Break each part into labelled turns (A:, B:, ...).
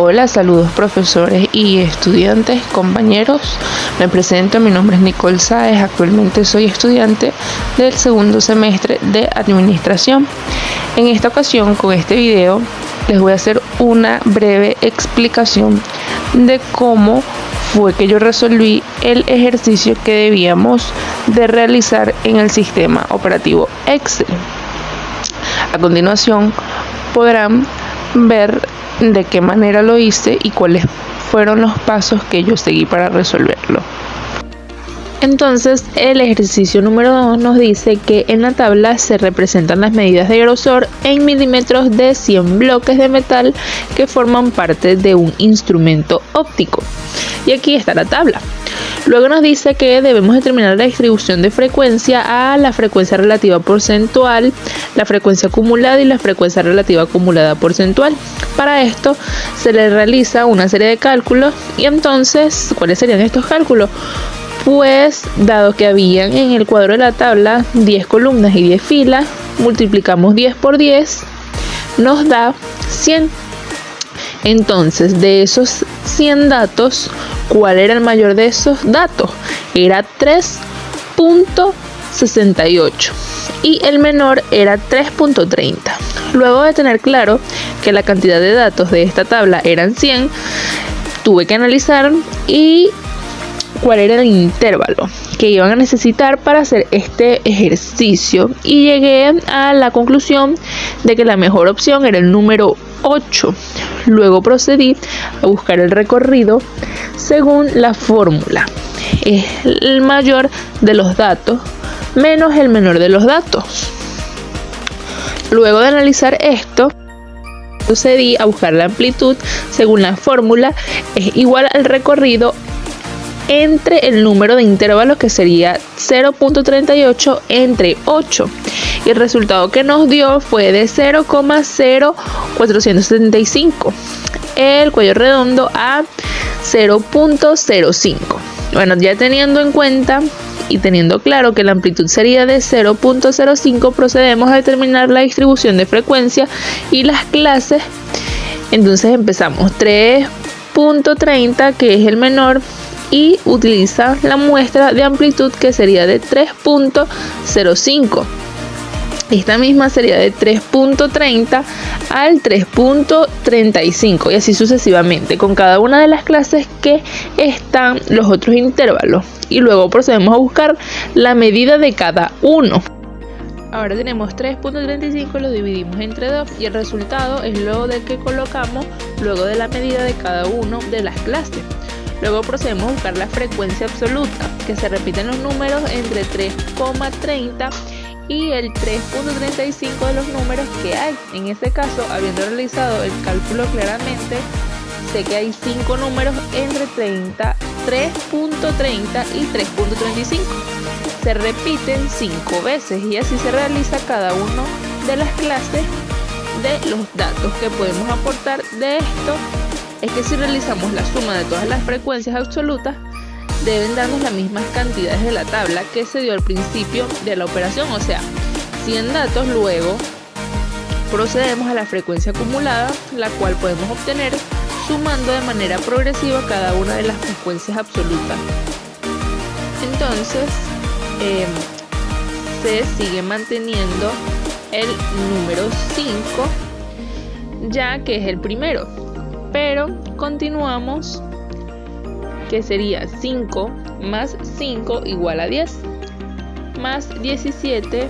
A: Hola, saludos profesores y estudiantes, compañeros. Me presento, mi nombre es Nicole Sáez, actualmente soy estudiante del segundo semestre de Administración. En esta ocasión, con este video, les voy a hacer una breve explicación de cómo fue que yo resolví el ejercicio que debíamos de realizar en el sistema operativo Excel. A continuación podrán ver de qué manera lo hice y cuáles fueron los pasos que yo seguí para resolverlo. Entonces, el ejercicio número 2 nos dice que en la tabla se representan las medidas de grosor en milímetros de 100 bloques de metal que forman parte de un instrumento óptico. Y aquí está la tabla. Luego nos dice que debemos determinar la distribución de frecuencia a la frecuencia relativa porcentual, la frecuencia acumulada y la frecuencia relativa acumulada porcentual. Para esto se le realiza una serie de cálculos y entonces, ¿cuáles serían estos cálculos? Pues, dado que habían en el cuadro de la tabla 10 columnas y 10 filas, multiplicamos 10 por 10, nos da 100. Entonces, de esos 100 datos, ¿cuál era el mayor de esos datos? Era 3.68 y el menor era 3.30. Luego de tener claro que la cantidad de datos de esta tabla eran 100, tuve que analizar y cuál era el intervalo que iban a necesitar para hacer este ejercicio y llegué a la conclusión de que la mejor opción era el número 8. Luego procedí a buscar el recorrido según la fórmula. Es el mayor de los datos menos el menor de los datos. Luego de analizar esto, procedí a buscar la amplitud según la fórmula. Es igual al recorrido entre el número de intervalos, que sería 0.38 entre 8. Y el resultado que nos dio fue de 0,0475. El cuello redondo a 0.05. Bueno, ya teniendo en cuenta y teniendo claro que la amplitud sería de 0.05, procedemos a determinar la distribución de frecuencia y las clases. Entonces empezamos 3.30, que es el menor, y utiliza la muestra de amplitud, que sería de 3.05. Esta misma sería de 3.30 al 3.35 y así sucesivamente con cada una de las clases que están los otros intervalos. Y luego procedemos a buscar la medida de cada uno. Ahora tenemos 3.35, lo dividimos entre 2 y el resultado es lo de que colocamos luego de la medida de cada uno de las clases. Luego procedemos a buscar la frecuencia absoluta, que se repiten los números entre 3,30 y el 3.35 de los números que hay. En este caso, habiendo realizado el cálculo claramente, sé que hay 5 números entre 3.30 y 3.35. Se repiten 5 veces y así se realiza cada uno de las clases de los datos que podemos aportar de esto. Es que si realizamos la suma de todas las frecuencias absolutas, deben darnos las mismas cantidades de la tabla que se dio al principio de la operación, o sea, 100 datos. Luego procedemos a la frecuencia acumulada, la cual podemos obtener sumando de manera progresiva cada una de las frecuencias absolutas. Entonces, se sigue manteniendo el número 5, ya que es el primero. Pero continuamos, que sería 5 más 5 igual a 10, más 17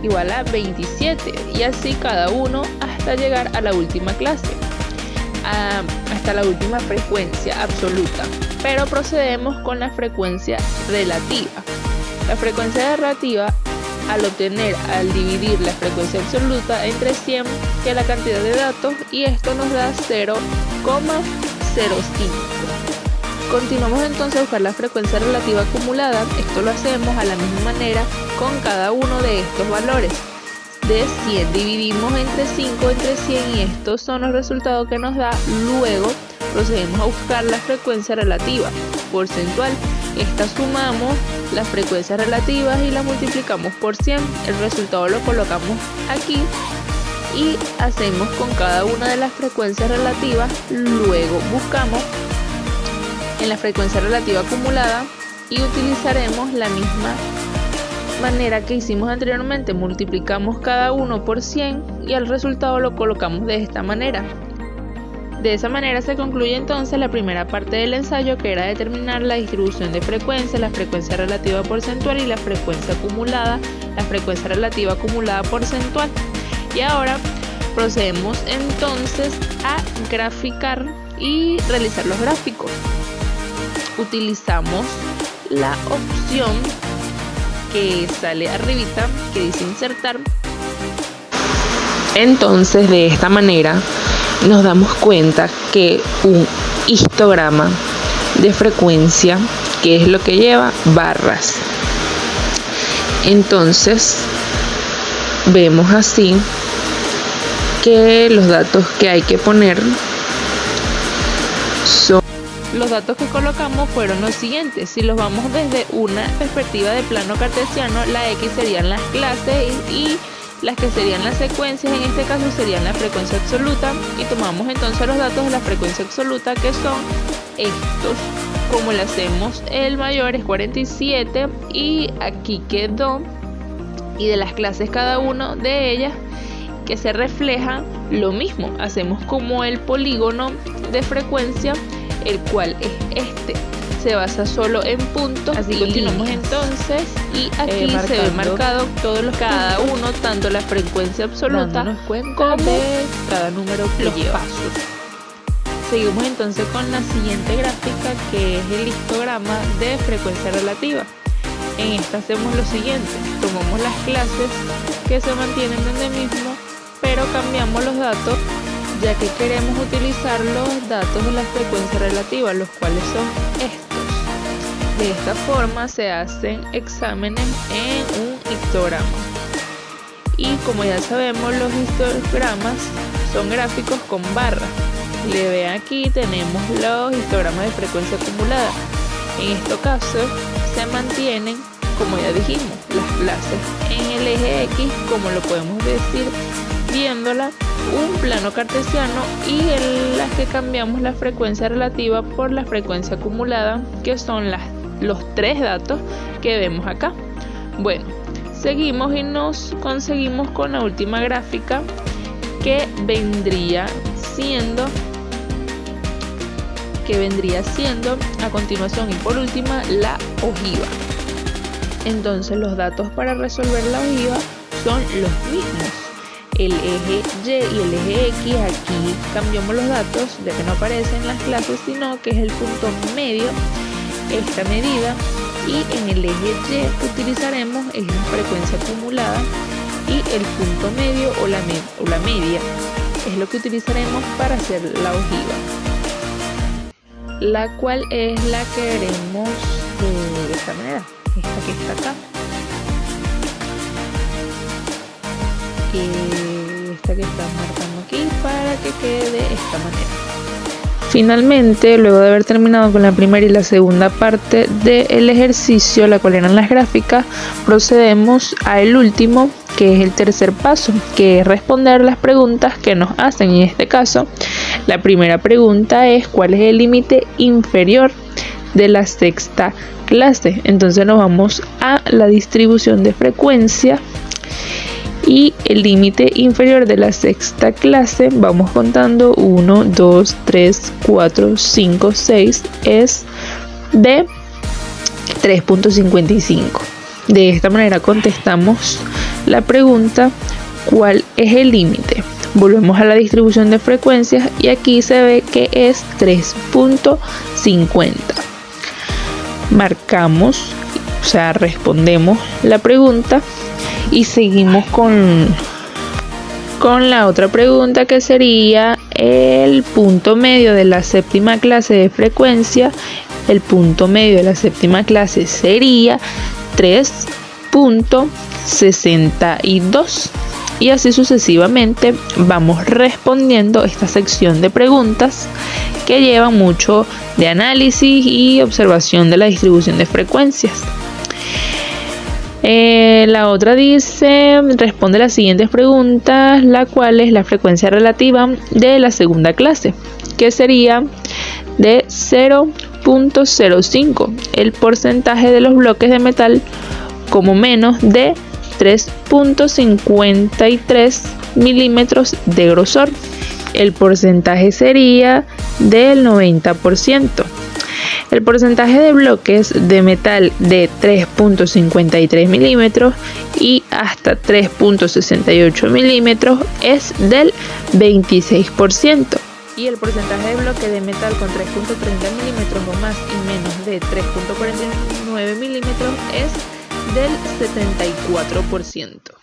A: igual a 27, y así cada uno hasta llegar a la última clase, hasta la última frecuencia absoluta. Pero procedemos con la frecuencia relativa. La frecuencia relativa, al dividir la frecuencia absoluta entre 100, que es la cantidad de datos, y esto nos da 0,05. Continuamos entonces a buscar la frecuencia relativa acumulada. Esto lo hacemos a la misma manera con cada uno de estos valores. De 100 dividimos entre 5 entre 100 y estos son los resultados que nos da. Luego procedemos a buscar la frecuencia relativa porcentual. Esta sumamos las frecuencias relativas y las multiplicamos por 100. El resultado lo colocamos aquí y hacemos con cada una de las frecuencias relativas. Luego buscamos en la frecuencia relativa acumulada y utilizaremos la misma manera que hicimos anteriormente. Multiplicamos cada uno por 100 y el resultado lo colocamos de esta manera. De esa manera se concluye entonces la primera parte del ensayo, que era determinar la distribución de frecuencias, la frecuencia relativa porcentual y la frecuencia acumulada, la frecuencia relativa acumulada porcentual. Y ahora procedemos entonces a graficar y realizar los gráficos. Utilizamos la opción que sale arribita, que dice insertar. Entonces, de esta manera nos damos cuenta que un histograma de frecuencia, que es lo que lleva barras, entonces vemos así que los datos que hay que poner son... Los datos que colocamos fueron los siguientes. Si los vamos desde una perspectiva de plano cartesiano, la X serían las clases y las que serían las secuencias, en este caso serían la frecuencia absoluta, y tomamos entonces los datos de la frecuencia absoluta, que son estos. Como le hacemos, el mayor es 47 y aquí quedó, y de las clases cada uno de ellas que se refleja lo mismo. Hacemos como el polígono de frecuencia, el cual es este, se basa solo en puntos. Así continuamos entonces, y aquí se ve marcado todos los cada uno, tanto la frecuencia absoluta como de cada número que lleva. Pasos. Seguimos entonces con la siguiente gráfica, que es el histograma de frecuencia relativa. En esta hacemos lo siguiente: tomamos las clases que se mantienen donde mismo, pero cambiamos los datos, ya que queremos utilizar los datos de la frecuencia relativa, los cuales son estos. De esta forma se hacen exámenes en un histograma. Y como ya sabemos, los histogramas son gráficos con barras. Le ve aquí, tenemos los histogramas de frecuencia acumulada. En este caso se mantienen, como ya dijimos, las clases en el eje X, como lo podemos decir viéndola, un plano cartesiano, y en las que cambiamos la frecuencia relativa por la frecuencia acumulada, que son los tres datos que vemos acá. Bueno, seguimos y nos conseguimos con la última gráfica, que vendría siendo a continuación, y por última, la ojiva. Entonces los datos para resolver la ojiva son los mismos. El eje Y y el eje X, aquí cambiamos los datos, ya que no aparecen en las clases, sino que es el punto medio, esta medida, y en el eje Y utilizaremos la frecuencia acumulada, y el punto medio o la media es lo que utilizaremos para hacer la ojiva, la cual es la que veremos de esta manera, esta que está acá. Esta que está marcando aquí, para que quede de esta manera. Finalmente, luego de haber terminado con la primera y la segunda parte del ejercicio, la cual eran las gráficas, procedemos al último, que es el tercer paso, que es responder las preguntas que nos hacen. En este caso, la primera pregunta es: ¿cuál es el límite inferior de la sexta clase? Entonces nos vamos a la distribución de frecuencia, y el límite inferior de la sexta clase, vamos contando 1, 2, 3, 4, 5, 6, es de 3.55. De esta manera contestamos la pregunta: ¿cuál es el límite? Volvemos a la distribución de frecuencias y aquí se ve que es 3.50. Marcamos, o sea, respondemos la pregunta. Y seguimos con la otra pregunta, que sería el punto medio de la séptima clase de frecuencia. El punto medio de la séptima clase sería 3.62. Y así sucesivamente vamos respondiendo esta sección de preguntas, que llevan mucho de análisis y observación de la distribución de frecuencias. La otra dice, responde las siguientes preguntas, la cual es la frecuencia relativa de la segunda clase, que sería de 0.05, el porcentaje de los bloques de metal como menos de 3.53 milímetros de grosor. El porcentaje sería del 90%. El porcentaje de bloques de metal de 3.53 milímetros y hasta 3.68 milímetros es del 26%. Y el porcentaje de bloque de metal con 3.30 milímetros o más y menos de 3.49 milímetros es del 74%.